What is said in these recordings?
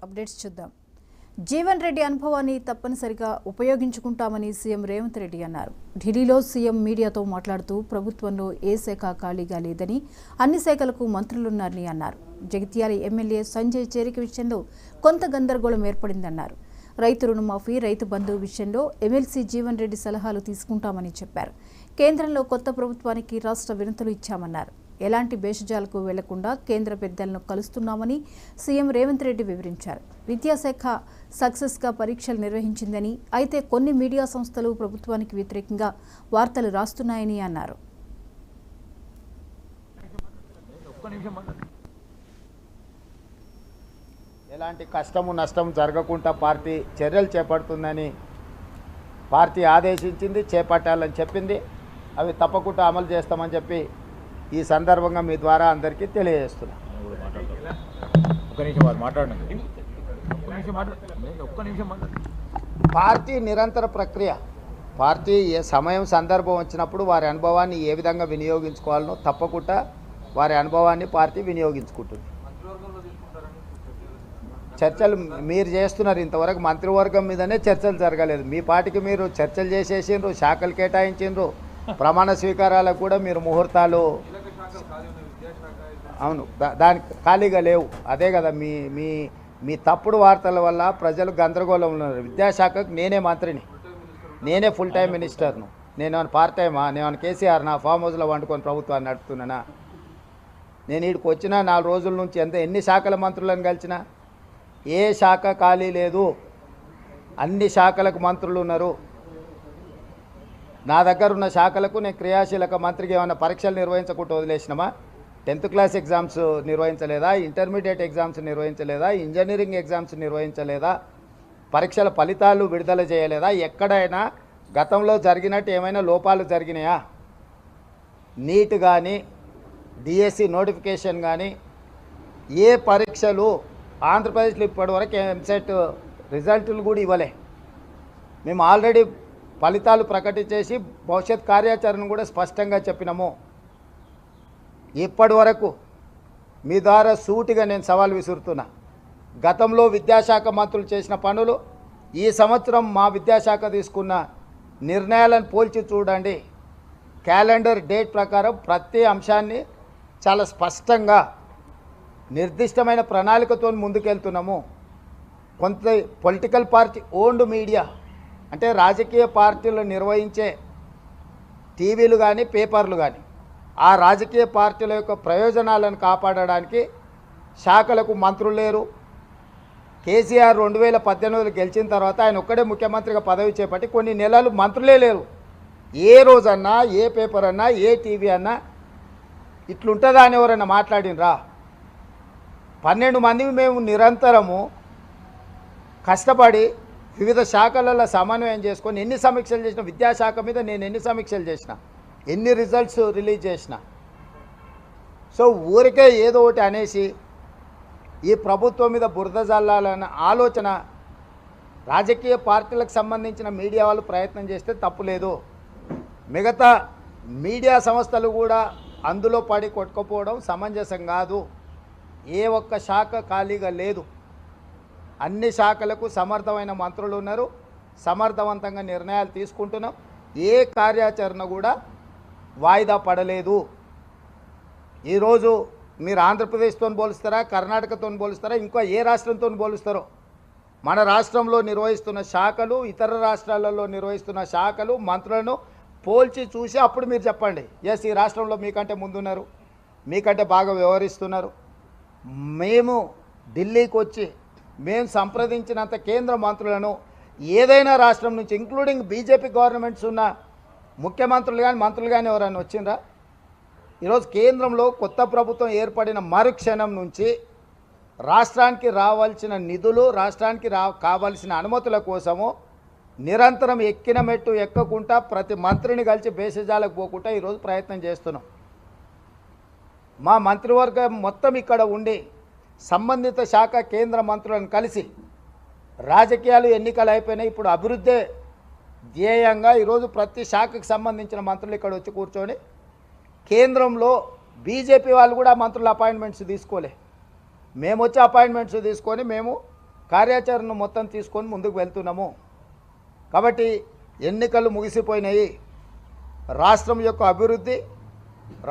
Updates చూద్దాం. జీవన్ రెడ్డి అనుభవాన్ని తప్పనిసరిగా ఉపయోగించుకుంటామని సీఎం రేవంత్ రెడ్డి అన్నారు. ఢిల్లీలో సీఎం మీడియాతో మాట్లాడుతూ ప్రభుత్వంలో ఏ శాఖ ఖాళీగా లేదని, అన్ని శాఖలకు మంత్రులున్నారని అన్నారు. జగిత్యాల ఎమ్మెల్యే సంజయ్ చేరిక విషయంలో కొంత గందరగోళం ఏర్పడిందన్నారు. రైతు రుణమాఫీ, రైతు బంధు విషయంలో ఎమ్మెల్సీ జీవన్ రెడ్డి సలహాలు తీసుకుంటామని చెప్పారు. కేంద్రంలో కొత్త ప్రభుత్వానికి రాష్ట్ర వినతులు ఇచ్చామన్నారు. ఎలాంటి భేషజాలకు వెళ్లకుండా కేంద్ర పెద్దలను కలుస్తున్నామని సీఎం రేవంత్ రెడ్డి వివరించారు. విద్యాశాఖ సక్సెస్గా పరీక్షలు నిర్వహించిందని, అయితే కొన్ని మీడియా సంస్థలు ప్రభుత్వానికి వ్యతిరేకంగా వార్తలు రాస్తున్నాయని అన్నారు. ఎలాంటి కష్టము నష్టం జరగకుండా పార్టీ చర్యలు చేపడుతుందని పార్టీ ఆదేశించింది, చేపట్టాలని చెప్పింది. అవి తప్పకుండా అమలు చేస్తామని చెప్పి ఈ సందర్భంగా మీ ద్వారా అందరికీ తెలియజేస్తున్నా. పార్టీ నిరంతర ప్రక్రియ. పార్టీ ఏ సమయం సందర్భం వచ్చినప్పుడు వారి అనుభవాన్ని ఏ విధంగా వినియోగించుకోవాలనో తప్పకుండా వారి అనుభవాన్ని పార్టీ వినియోగించుకుంటుంది. చర్చలు మీరు చేస్తున్నారు. ఇంతవరకు మంత్రివర్గం మీదనే చర్చలు జరగలేదు. మీ పార్టీకి మీరు చర్చలు చేసేసిండ్రు, శాఖలు కేటాయించిండ్రు, ప్రమాణ స్వీకారాలకు కూడా మీరు ముహూర్తాలు. అవును, దానికి ఖాళీగా లేవు. అదే కదా మీ మీ మీ తప్పుడు వార్తల వల్ల ప్రజలు గందరగోళం ఉన్నారు. విద్యాశాఖకు నేనే మంత్రిని, నేనే ఫుల్ టైం మినిస్టర్ను. నేను పార్ట్ టైమా? నేను కేసీఆర్ నా ఫామ్ హౌస్లో వండుకొని ప్రభుత్వాన్ని నడుపుతున్నానా? నేను వీడికి వచ్చిన 4 రోజుల నుంచి ఎన్ని శాఖల మంత్రులను కలిసినా ఏ శాఖ ఖాళీ లేదు. అన్ని శాఖలకు మంత్రులు ఉన్నారు. నా దగ్గర ఉన్న శాఖలకు నేను క్రియాశీలక మంత్రికి ఏమైనా పరీక్షలు నిర్వహించకుండా వదిలేసినామా? 10th క్లాస్ ఎగ్జామ్స్ నిర్వహించలేదా? ఇంటర్మీడియట్ ఎగ్జామ్స్ నిర్వహించలేదా? ఇంజనీరింగ్ ఎగ్జామ్స్ నిర్వహించలేదా? పరీక్షల ఫలితాలు విడుదల చేయలేదా? ఎక్కడైనా గతంలో జరిగినట్టు ఏమైనా లోపాలు జరిగినాయా? నీట్ కానీ, డిఎస్సి నోటిఫికేషన్ కానీ, ఏ పరీక్షలు ఆంధ్రప్రదేశ్లో ఇప్పటివరకు ఎంసెట్ రిజల్టులు కూడా ఇవ్వలే. మేము ఆల్రెడీ ఫలితాలు ప్రకటించేసి భవిష్యత్ కార్యాచరణ కూడా స్పష్టంగా చెప్పినాము. ఇప్పటి వరకు మీ ద్వారా సూటిగా నేను సవాల్ విసురుతున్నా. గతంలో విద్యాశాఖ మంత్రులు చేసిన పనులు, ఈ సంవత్సరం మా విద్యాశాఖ తీసుకున్న నిర్ణయాలను పోల్చి చూడండి. క్యాలెండర్ డేట్ ప్రకారం ప్రతి అంశాన్ని చాలా స్పష్టంగా నిర్దిష్టమైన ప్రణాళికతో ముందుకెళ్తున్నాము. కొంత పొలిటికల్ పార్టీ ఓన్డ్ మీడియా అంటే రాజకీయ పార్టీలు నిర్వహించే టీవీలు కానీ, పేపర్లు కానీ, ఆ రాజకీయ పార్టీల యొక్క ప్రయోజనాలను కాపాడడానికి శాఖలకు మంత్రులు లేరు. కేసీఆర్ 2018 గెలిచిన తర్వాత ఆయన ఒక్కడే ముఖ్యమంత్రిగా పదవి చేపట్టి కొన్ని నెలలు మంత్రులే లేరు. ఏ రోజన్నా, ఏ పేపర్ అన్నా, ఏ టీవీ అన్నా ఇట్లుంటుందా అని ఎవరైనా మాట్లాడినరా? 12 మంది మేము నిరంతరము కష్టపడి వివిధ శాఖలలో సమన్వయం చేసుకొని ఎన్ని సమీక్షలు చేసిన, విద్యాశాఖ మీద నేను ఎన్ని సమీక్షలు చేసిన, ఎన్ని రిజల్ట్స్ రిలీజ్ చేసిన. సో ఊరికే ఏదో ఒకటి అనేసి ఈ ప్రభుత్వం మీద బురద జల్లాలన్న ఆలోచన రాజకీయ పార్టీలకు సంబంధించిన మీడియా వాళ్ళు ప్రయత్నం చేస్తే తప్పులేదు. మిగతా మీడియా సంస్థలు కూడా అందులో పడి కొట్టుకుపోవడం సమంజసం కాదు. ఏ ఒక్క శాఖ ఖాళీగా లేదు. అన్ని శాఖలకు సమర్థమైన మంత్రులు ఉన్నారు. సమర్థవంతంగా నిర్ణయాలు తీసుకుంటున్నాం. ఏ కార్యాచరణ కూడా వాయిదా పడలేదు. ఈరోజు మీరు ఆంధ్రప్రదేశ్తో పోలుస్తారా, కర్ణాటకతో పోలుస్తారా, ఇంకా ఏ రాష్ట్రంతో పోలుస్తారో? మన రాష్ట్రంలో నిర్వహిస్తున్న శాఖలు, ఇతర రాష్ట్రాలలో నిర్వహిస్తున్న శాఖలు, మంత్రులను పోల్చి చూసి అప్పుడు మీరు చెప్పండి, ఎస్ ఈ రాష్ట్రంలో మీకంటే ముందున్నారు, మీకంటే బాగా వ్యవహరిస్తున్నారు. మేము ఢిల్లీకి వచ్చి మేము సంప్రదించినంత కేంద్ర మంత్రులను ఏదైనా రాష్ట్రం నుంచి, ఇంక్లూడింగ్ బీజేపీ గవర్నమెంట్స్ ఉన్న ముఖ్యమంత్రులు కానీ, మంత్రులు కానీ ఎవరైనా వచ్చిండ్రా? ఈరోజు కేంద్రంలో కొత్త ప్రభుత్వం ఏర్పడిన మరుక్షణం నుంచి రాష్ట్రానికి రావాల్సిన నిధులు, రాష్ట్రానికి కావాల్సిన అనుమతుల కోసము నిరంతరం ఎక్కిన మెట్టు ఎక్కకుండా ప్రతి మంత్రిని కలిసి బేసిజాలకు పోకుండా ఈరోజు ప్రయత్నం చేస్తున్నాం. మా మంత్రివర్గం మొత్తం ఇక్కడ ఉండి సంబంధిత శాఖ కేంద్ర మంత్రులను కలిసి రాజకీయాలు ఎన్నికలు అయిపోయినాయి, ఇప్పుడు అభివృద్ధి ధ్యేయంగా ఈరోజు ప్రతి శాఖకు సంబంధించిన మంత్రులు ఇక్కడ వచ్చి కూర్చొని, కేంద్రంలో బీజేపీ వాళ్ళు కూడా మంత్రుల అపాయింట్మెంట్స్ తీసుకోలే, మేము వచ్చి అపాయింట్మెంట్స్ తీసుకొని మేము కార్యాచరణను మొత్తం తీసుకొని ముందుకు వెళ్తున్నాము. కాబట్టి ఎన్నికలు ముగిసిపోయినాయి. రాష్ట్రం యొక్క అభివృద్ధి,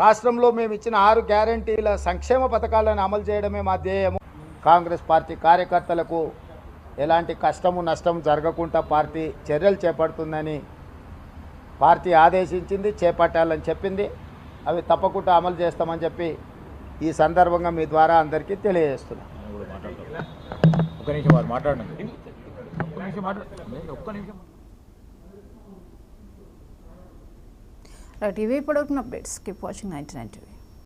రాష్ట్రంలో మేము ఇచ్చిన 6 గ్యారంటీల సంక్షేమ పథకాలను అమలు చేయడమే మా ధ్యేయము. కాంగ్రెస్ పార్టీ కార్యకర్తలకు ఎలాంటి కష్టము నష్టం జరగకుండా పార్టీ చర్యలు చేపడుతుందని పార్టీ ఆదేశించింది, చేపట్టాలని చెప్పింది. అవి తప్పకుండా అమలు చేస్తామని చెప్పి ఈ సందర్భంగా మీ ద్వారా అందరికీ తెలియజేస్తున్నాం. ఒక్క నిమిషం వారు మాట్లాడండి. ఒక్క నిమిషం. TV product updates keep watching 99.